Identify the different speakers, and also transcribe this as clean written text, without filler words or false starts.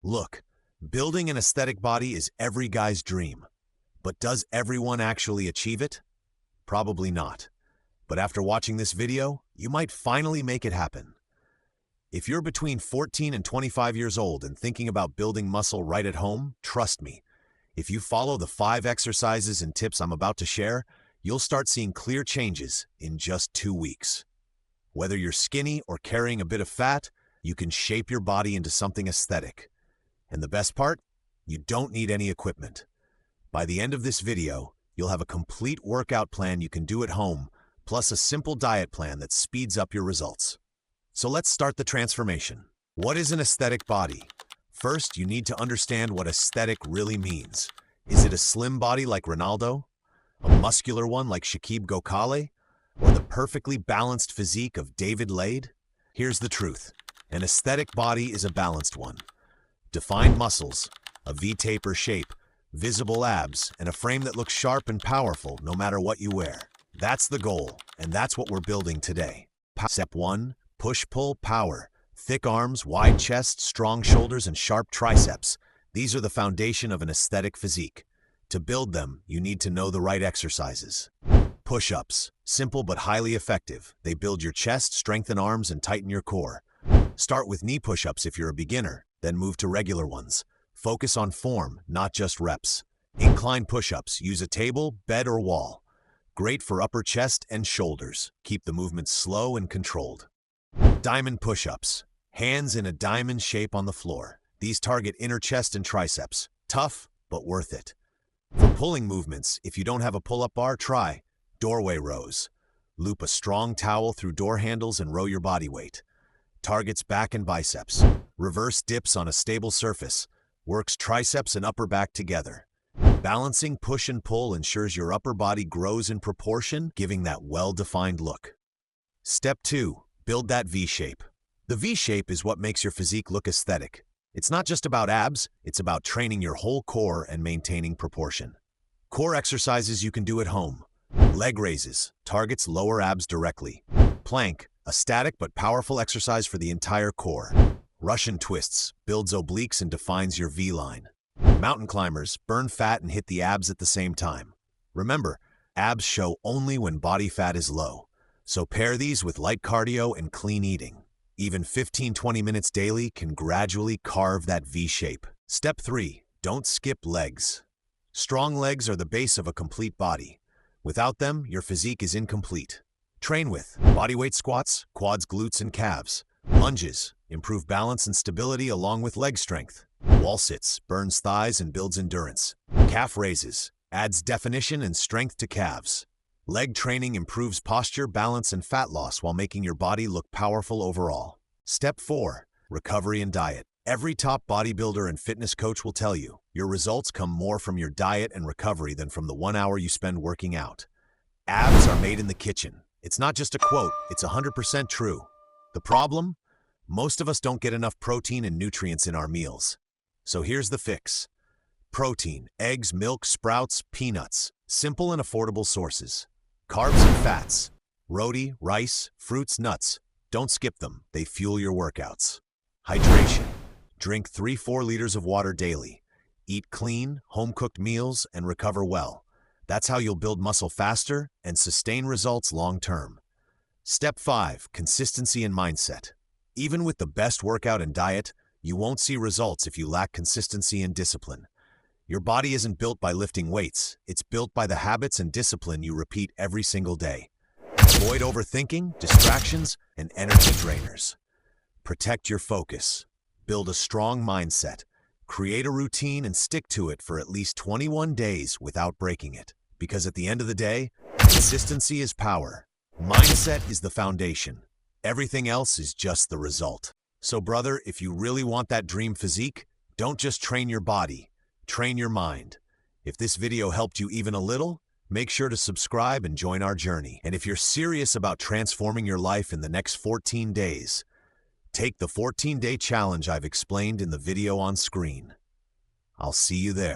Speaker 1: Look, building an aesthetic body is every guy's dream. But does everyone actually achieve it? Probably not. But after watching this video, you might finally make it happen. If you're between 14 and 25 years old and thinking about building muscle right at home, trust me, if you follow the 5 exercises and tips I'm about to share, you'll start seeing clear changes in just 2 weeks. Whether you're skinny or carrying a bit of fat, you can shape your body into something aesthetic. And the best part? You don't need any equipment. By the end of this video, you'll have a complete workout plan you can do at home, plus a simple diet plan that speeds up your results. So let's start the transformation. What is an aesthetic body? First, you need to understand what aesthetic really means. Is it a slim body like Ronaldo? A muscular one like Shakib Gokhale? Or the perfectly balanced physique of David Lade? Here's the truth. An aesthetic body is a balanced one. Defined muscles, a V-taper shape, visible abs, and a frame that looks sharp and powerful no matter what you wear. That's the goal, and that's what we're building today. Step 1. Push-pull power. Thick arms, wide chest, strong shoulders, and sharp triceps. These are the foundation of an aesthetic physique. To build them, you need to know the right exercises. Push-ups. Simple but highly effective. They build your chest, strengthen arms, and tighten your core. Start with knee push-ups if you're a beginner, then move to regular ones. Focus on form, not just reps. Incline push-ups. Use a table, bed, or wall. Great for upper chest and shoulders. Keep the movement slow and controlled. Diamond push-ups. Hands in a diamond shape on the floor. These target inner chest and triceps. Tough, but worth it. For pulling movements, if you don't have a pull-up bar, try doorway rows. Loop a strong towel through door handles and row your body weight. Targets back and biceps. Reverse dips on a stable surface. Works triceps and upper back together. Balancing push and pull ensures your upper body grows in proportion, giving that well-defined look. Step 2. Build that V-shape. The V-shape is what makes your physique look aesthetic. It's not just about abs, it's about training your whole core and maintaining proportion. Core exercises you can do at home. Leg raises, targets lower abs directly. Plank, a static but powerful exercise for the entire core. Russian twists, builds obliques and defines your V-line. Mountain climbers, burn fat and hit the abs at the same time. Remember, abs show only when body fat is low. So pair these with light cardio and clean eating. Even 15-20 minutes daily can gradually carve that V-shape. Step 3. Don't skip legs. Strong legs are the base of a complete body. Without them, your physique is incomplete. Train with bodyweight squats, quads, glutes, and calves. Lunges, improve balance and stability along with leg strength. Wall sits, burns thighs and builds endurance. Calf raises, adds definition and strength to calves. Leg training improves posture, balance, and fat loss while making your body look powerful overall. Step 4. Recovery and diet. Every top bodybuilder and fitness coach will tell you, your results come more from your diet and recovery than from the 1 hour you spend working out. Abs are made in the kitchen. It's not just a quote, it's 100% true. The problem? Most of us don't get enough protein and nutrients in our meals. So here's the fix. Protein, eggs, milk, sprouts, peanuts. Simple and affordable sources. Carbs and fats. Roti, rice, fruits, nuts. Don't skip them. They fuel your workouts. Hydration. Drink 3-4 liters of water daily. Eat clean, home-cooked meals and recover well. That's how you'll build muscle faster and sustain results long-term. Step 5. Consistency and mindset. Even with the best workout and diet, you won't see results if you lack consistency and discipline. Your body isn't built by lifting weights. It's built by the habits and discipline you repeat every single day. Avoid overthinking, distractions, and energy drainers. Protect your focus. Build a strong mindset. Create a routine and stick to it for at least 21 days without breaking it. Because at the end of the day, consistency is power. Mindset is the foundation. Everything else is just the result. So brother, if you really want that dream physique, don't just train your body. Train your mind. If this video helped you even a little, make sure to subscribe and join our journey. And if you're serious about transforming your life in the next 14 days, take the 14-day challenge I've explained in the video on screen. I'll see you there.